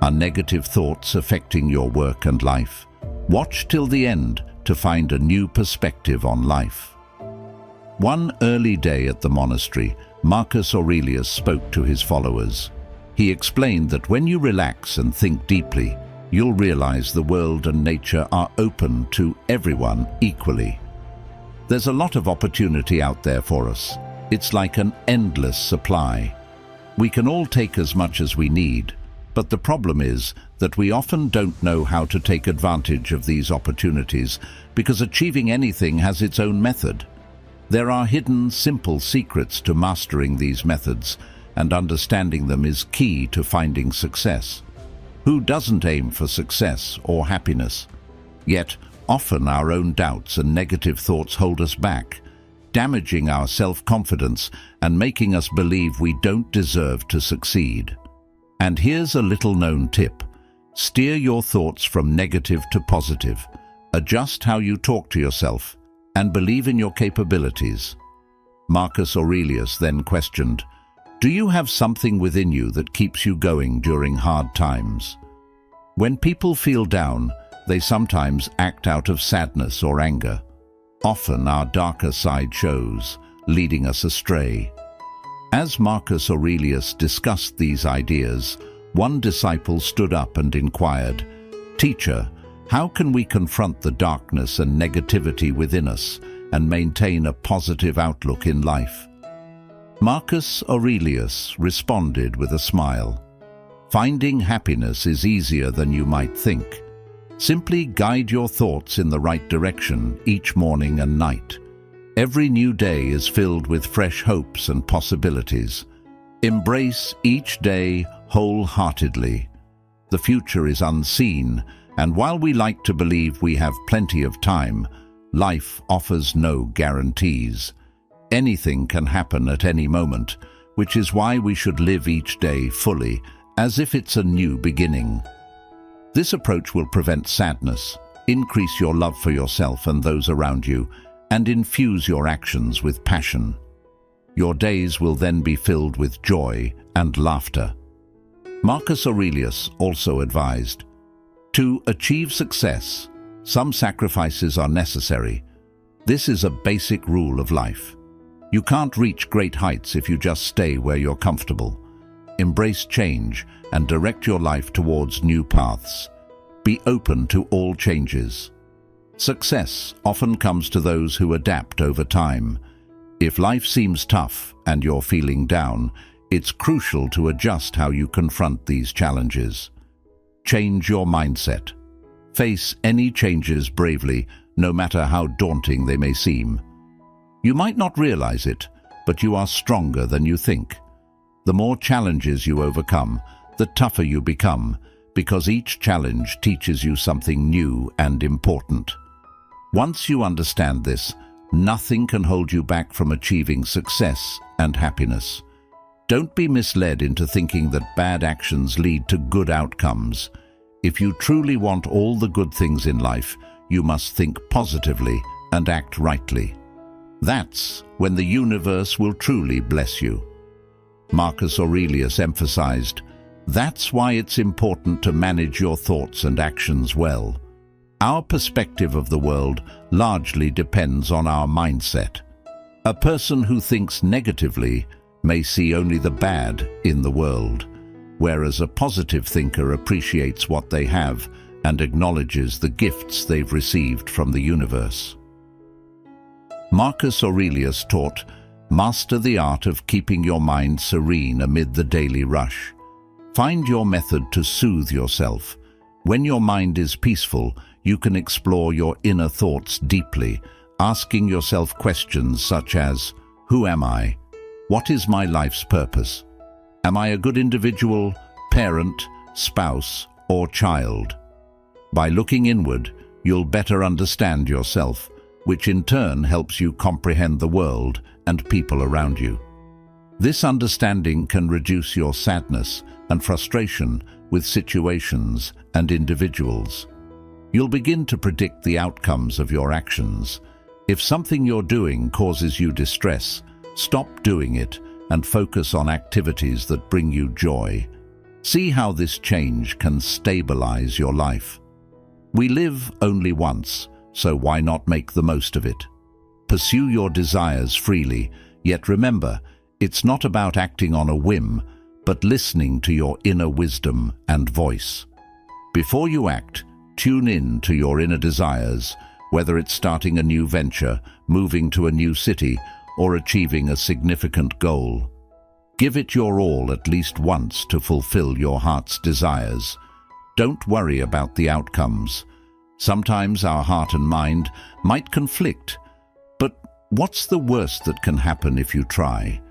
Are negative thoughts affecting your work and life? Watch till the end to find a new perspective on life. One early day at the monastery, Marcus Aurelius spoke to his followers. He explained that when you relax and think deeply, you'll realize the world and nature are open to everyone equally. There's a lot of opportunity out there for us. It's like an endless supply. We can all take as much as we need, but the problem is that we often don't know how to take advantage of these opportunities because achieving anything has its own method. There are hidden, simple secrets to mastering these methods, and understanding them is key to finding success. Who doesn't aim for success or happiness? Yet, often our own doubts and negative thoughts hold us back, damaging our self-confidence and making us believe we don't deserve to succeed. And here's a little-known tip. Steer your thoughts from negative to positive. Adjust how you talk to yourself and believe in your capabilities. Marcus Aurelius then questioned, "Do you have something within you that keeps you going during hard times?" When people feel down, they sometimes act out of sadness or anger. Often our darker side shows, leading us astray. As Marcus Aurelius discussed these ideas, one disciple stood up and inquired, "Teacher, how can we confront the darkness and negativity within us and maintain a positive outlook in life?" Marcus Aurelius responded with a smile. "Finding happiness is easier than you might think. Simply guide your thoughts in the right direction each morning and night. Every new day is filled with fresh hopes and possibilities. Embrace each day wholeheartedly. The future is unseen, and while we like to believe we have plenty of time, life offers no guarantees. Anything can happen at any moment, which is why we should live each day fully, as if it's a new beginning. This approach will prevent sadness, increase your love for yourself and those around you, and infuse your actions with passion. Your days will then be filled with joy and laughter. Marcus Aurelius also advised, "To achieve success, some sacrifices are necessary. This is a basic rule of life. You can't reach great heights if you just stay where you're comfortable. Embrace change and direct your life towards new paths. Be open to all changes. Success often comes to those who adapt over time. If life seems tough and you're feeling down, it's crucial to adjust how you confront these challenges. Change your mindset. Face any changes bravely, no matter how daunting they may seem. You might not realize it, but you are stronger than you think. The more challenges you overcome, the tougher you become, because each challenge teaches you something new and important. Once you understand this, nothing can hold you back from achieving success and happiness. Don't be misled into thinking that bad actions lead to good outcomes. If you truly want all the good things in life, you must think positively and act rightly. That's when the universe will truly bless you. Marcus Aurelius emphasized, "That's why it's important to manage your thoughts and actions well." Our perspective of the world largely depends on our mindset. A person who thinks negatively may see only the bad in the world, whereas a positive thinker appreciates what they have and acknowledges the gifts they've received from the universe. Marcus Aurelius taught, "Master the art of keeping your mind serene amid the daily rush. Find your method to soothe yourself. When your mind is peaceful, you can explore your inner thoughts deeply, asking yourself questions such as, who am I? What is my life's purpose? Am I a good individual, parent, spouse, or child? By looking inward, you'll better understand yourself, which in turn helps you comprehend the world and people around you. This understanding can reduce your sadness and frustration with situations and individuals. You'll begin to predict the outcomes of your actions. If something you're doing causes you distress, stop doing it and focus on activities that bring you joy. See how this change can stabilize your life. We live only once, so why not make the most of it? Pursue your desires freely, yet remember, it's not about acting on a whim, but listening to your inner wisdom and voice. Before you act, tune in to your inner desires, whether it's starting a new venture, moving to a new city, or achieving a significant goal. Give it your all at least once to fulfill your heart's desires. Don't worry about the outcomes. Sometimes our heart and mind might conflict, but what's the worst that can happen if you try?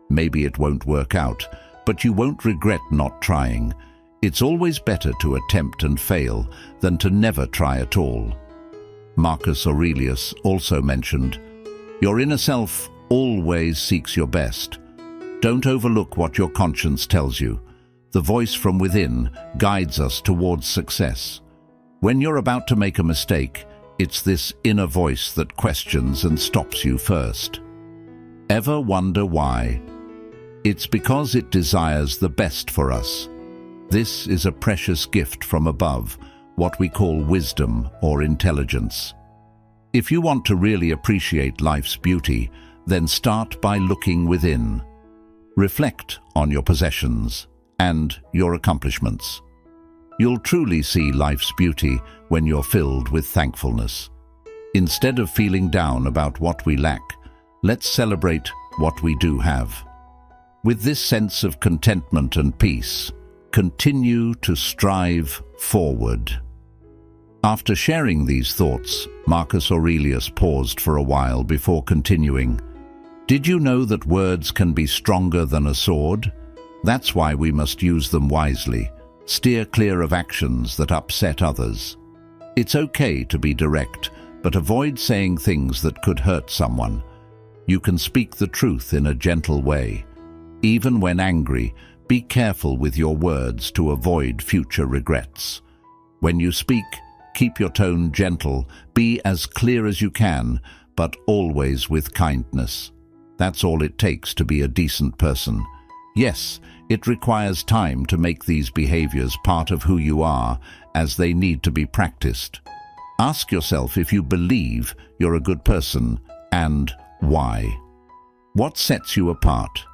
Maybe it won't work out, but you won't regret not trying. It's always better to attempt and fail than to never try at all. Marcus Aurelius also mentioned, "Your inner self always seeks your best. Don't overlook what your conscience tells you. The voice from within guides us towards success. When you're about to make a mistake, it's this inner voice that questions and stops you first. Ever wonder why? It's because it desires the best for us. This is a precious gift from above, what we call wisdom or intelligence. If you want to really appreciate life's beauty, then start by looking within. Reflect on your possessions and your accomplishments. You'll truly see life's beauty when you're filled with thankfulness. Instead of feeling down about what we lack, let's celebrate what we do have. With this sense of contentment and peace, continue to strive forward." After sharing these thoughts, Marcus Aurelius paused for a while before continuing. "Did you know that words can be stronger than a sword? That's why we must use them wisely. Steer clear of actions that upset others. It's okay to be direct, but avoid saying things that could hurt someone. You can speak the truth in a gentle way. Even when angry, be careful with your words to avoid future regrets. When you speak, keep your tone gentle, be as clear as you can, but always with kindness. That's all it takes to be a decent person. Yes, it requires time to make these behaviors part of who you are, as they need to be practiced. Ask yourself if you believe you're a good person, and why. What sets you apart?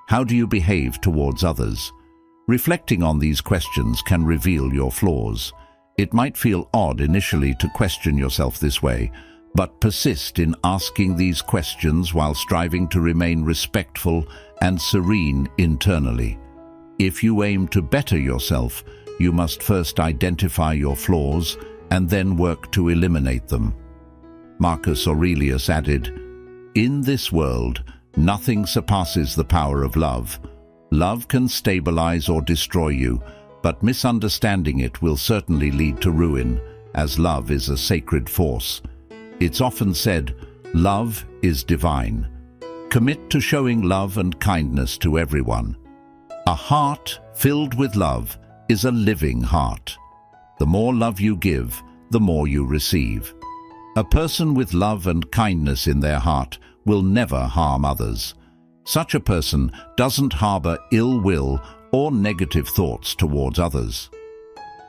How do you behave towards others? Reflecting on these questions can reveal your flaws. It might feel odd initially to question yourself this way, but persist in asking these questions while striving to remain respectful and serene internally. If you aim to better yourself, you must first identify your flaws and then work to eliminate them. Marcus Aurelius added, "In this world, nothing surpasses the power of love. Love can stabilize or destroy you, but misunderstanding it will certainly lead to ruin, as love is a sacred force. It's often said, love is divine. Commit to showing love and kindness to everyone. A heart filled with love is a living heart. The more love you give, the more you receive. A person with love and kindness in their heart will never harm others. Such a person doesn't harbor ill will or negative thoughts towards others.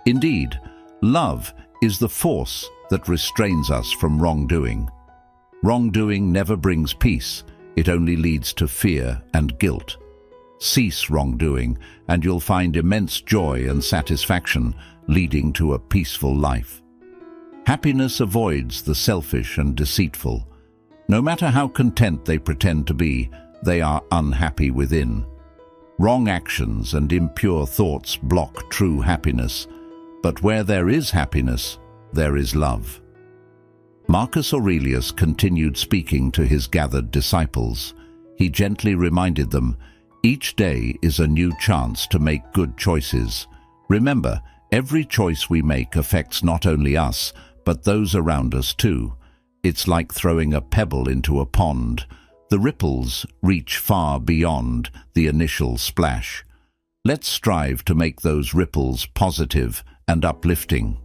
Indeed, love is the force that restrains us from wrongdoing. Wrongdoing never brings peace, it only leads to fear and guilt. Cease wrongdoing, and you'll find immense joy and satisfaction, leading to a peaceful life. Happiness avoids the selfish and deceitful. No matter how content they pretend to be, they are unhappy within. Wrong actions and impure thoughts block true happiness, but where there is happiness, there is love." Marcus Aurelius continued speaking to his gathered disciples. He gently reminded them, "Each day is a new chance to make good choices. Remember, every choice we make affects not only us, but those around us too. It's like throwing a pebble into a pond. The ripples reach far beyond the initial splash. Let's strive to make those ripples positive and uplifting."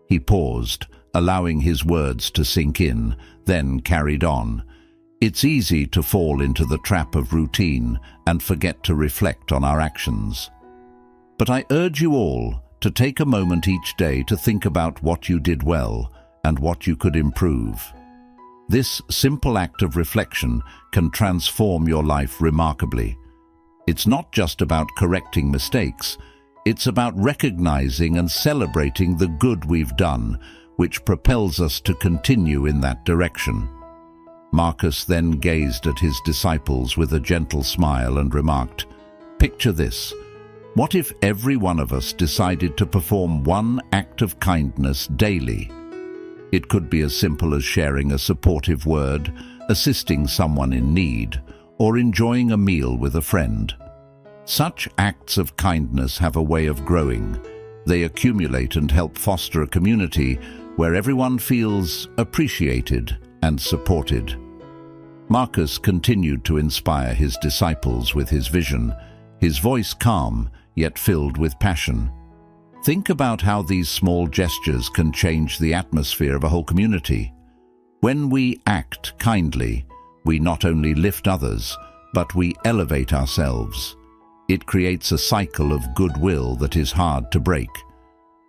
He paused, allowing his words to sink in, then carried on. "It's easy to fall into the trap of routine and forget to reflect on our actions. But I urge you all to take a moment each day to think about what you did well and what you could improve. This simple act of reflection can transform your life remarkably. It's not just about correcting mistakes, it's about recognizing and celebrating the good we've done, which propels us to continue in that direction. Marcus then gazed at his disciples with a gentle smile and remarked, "Picture this. What if every one of us decided to perform one act of kindness daily? It could be as simple as sharing a supportive word, assisting someone in need, or enjoying a meal with a friend. Such acts of kindness have a way of growing. They accumulate and help foster a community where everyone feels appreciated and supported." Marcus continued to inspire his disciples with his vision, his voice calm yet filled with passion. Think about how these small gestures can change the atmosphere of a whole community. When we act kindly, we not only lift others, but we elevate ourselves. It creates a cycle of goodwill that is hard to break.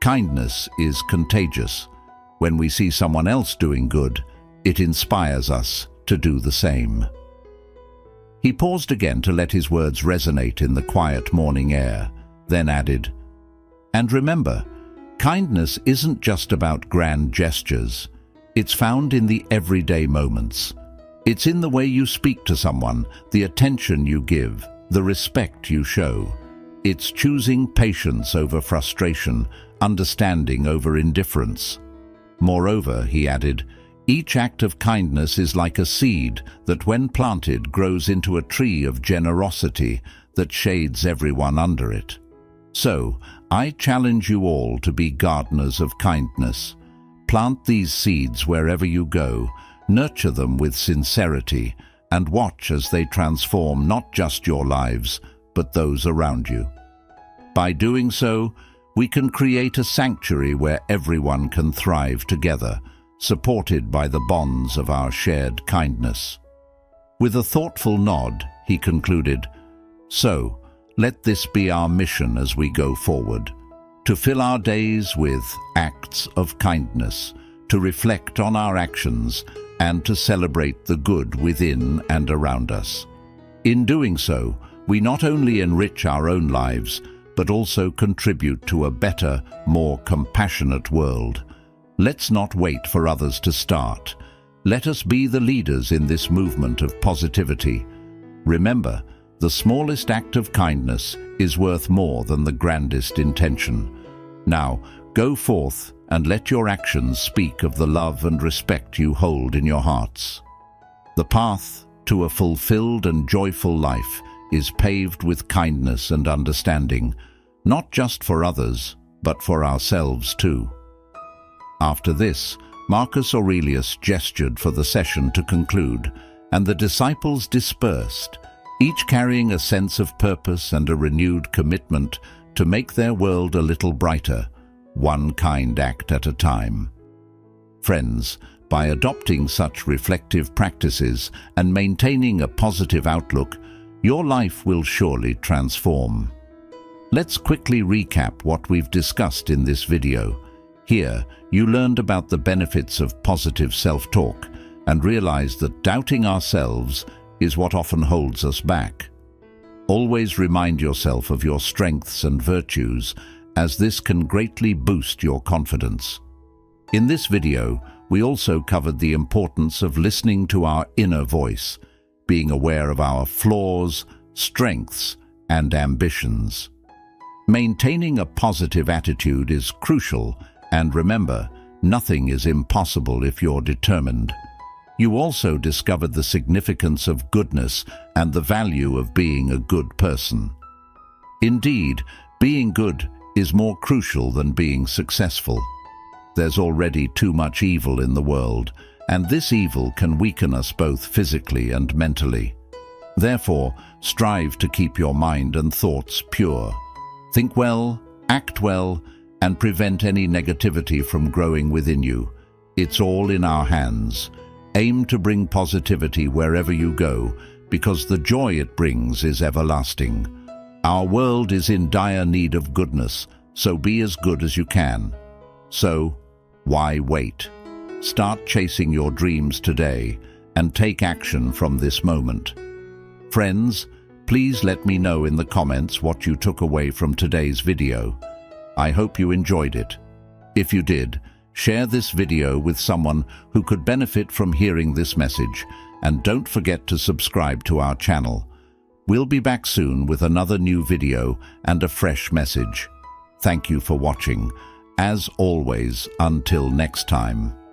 Kindness is contagious. When we see someone else doing good, it inspires us to do the same. He paused again to let his words resonate in the quiet morning air, then added, "And remember, kindness isn't just about grand gestures. It's found in the everyday moments. It's in the way you speak to someone, the attention you give, the respect you show. It's choosing patience over frustration, understanding over indifference. Moreover," he added, "each act of kindness is like a seed that, when planted, grows into a tree of generosity that shades everyone under it. So, I challenge you all to be gardeners of kindness. Plant these seeds wherever you go, nurture them with sincerity, and watch as they transform not just your lives, but those around you. By doing so, we can create a sanctuary where everyone can thrive together, supported by the bonds of our shared kindness." With a thoughtful nod, he concluded, "So, let this be our mission as we go forward, to fill our days with acts of kindness, to reflect on our actions, and to celebrate the good within and around us. In doing so, we not only enrich our own lives, but also contribute to a better, more compassionate world. Let's not wait for others to start. Let us be the leaders in this movement of positivity. Remember, the smallest act of kindness is worth more than the grandest intention. Now, go forth and let your actions speak of the love and respect you hold in your hearts. The path to a fulfilled and joyful life is paved with kindness and understanding, not just for others, but for ourselves too." After this, Marcus Aurelius gestured for the session to conclude, and the disciples dispersed, each carrying a sense of purpose and a renewed commitment to make their world a little brighter, one kind act at a time. Friends, by adopting such reflective practices and maintaining a positive outlook, your life will surely transform. Let's quickly recap what we've discussed in this video. Here, you learned about the benefits of positive self-talk and realized that doubting ourselves is what often holds us back. Always remind yourself of your strengths and virtues, as this can greatly boost your confidence. In this video, we also covered the importance of listening to our inner voice, being aware of our flaws, strengths, and ambitions. Maintaining a positive attitude is crucial, and remember, nothing is impossible if you're determined. You also discovered the significance of goodness and the value of being a good person. Indeed, being good is more crucial than being successful. There's already too much evil in the world, and this evil can weaken us both physically and mentally. Therefore, strive to keep your mind and thoughts pure. Think well, act well, and prevent any negativity from growing within you. It's all in our hands. Aim to bring positivity wherever you go, because the joy it brings is everlasting. Our world is in dire need of goodness, so be as good as you can. So, why wait? Start chasing your dreams today and take action from this moment. Friends, please let me know in the comments what you took away from today's video. I hope you enjoyed it. If you did, share this video with someone who could benefit from hearing this message, and don't forget to subscribe to our channel. We'll be back soon with another new video and a fresh message. Thank you for watching. As always, until next time.